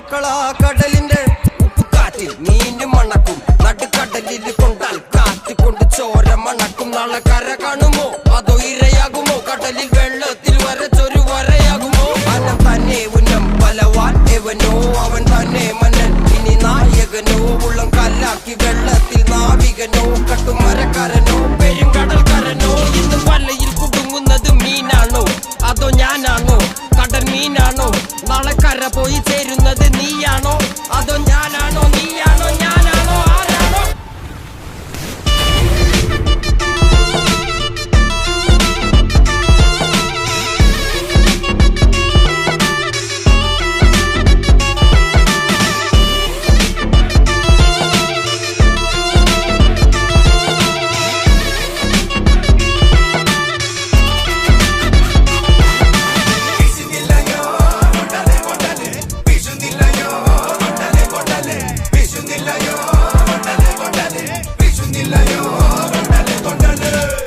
മക്കളാ കടലിന്റെ ഉപ്പുകാറ്റിൽ മീന് മണക്കും നടുക്കടലിൽ കൊണ്ടാൽ കാറ്റ് കൊണ്ട് ചോര മണക്കും നാളെ കര കാണുമോ അതോ ഇരയാകുമോ കടലിൽ വെള്ളത്തിൽ വരച്ചൊരു വരയാകുമോ അനം തന്നെ ഉന്നം ബലവാൻ എവനോ അവൻ തന്നെ മന്നൻ ഇനി നായകനോ ഉള്ളം കല്ലാക്കി വെള്ളത്തിൽ നാവികനോ കട്ടുമരക്കാരനോ പെരുങ്കടൽക്കാരനോ ഇന്ന് വലയിൽ കുടുങ്ങുന്നത് മീനാണോ അതോ ഞാനാണോ കടൽ മീനാണോ നാളെ കര പോയി ചേരുന്നത് നീയാണോ അതോ ഞാനാണോ നീയാണോ ഞാനാണോ ആരാണോ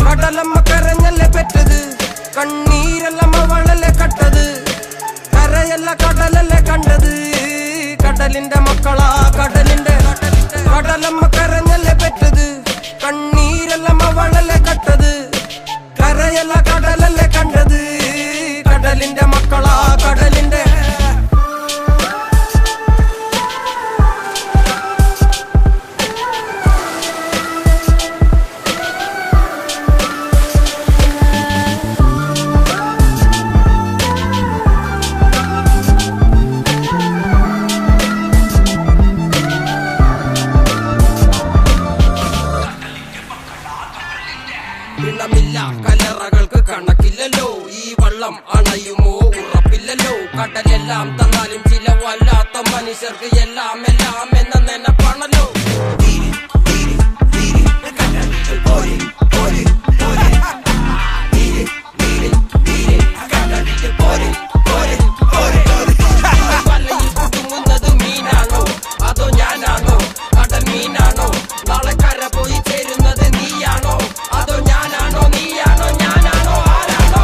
കടലമ്മ കരഞ്ഞല്ലേ പെറ്റത് കണ്ണീരല്ലമ്മ വളല്ലേ കട്ടത് കരയല്ല കടലല്ലേ കണ്ടത് കടലിന്റെ മക്കളാ കടലിന്റെ കടലമ്മ കരഞ്ഞല്ലേ പെറ്റത് കണ്ണീരല്ലമ്മ വളല്ലേ കട്ടത് കരയല്ല കടലല്ലേ കണ്ടത് കടലിന്റെ മക്കളാ കടലിന്റെ ില്ല കലറകൾക്ക് കണക്കില്ലല്ലോ ഈ വള്ളം അണയുമോ ഉറപ്പില്ലല്ലോ കടലെല്ലാം തന്നാലും ചില വല്ലാത്ത മനുഷ്യർക്ക് എല്ലാം എല്ലാം എന്ന നെനപ്പാണല്ലോ വലയിൽ കുടുങ്ങുന്നത് മീനാണോ അതോ ഞാനാണോ കടൽ മീനാണോ നാളെ കര പോയി ചേരുന്നത് നീയാണോ അതോ ഞാനാണോ നീയാണോ ഞാനാണോ ആരാണോ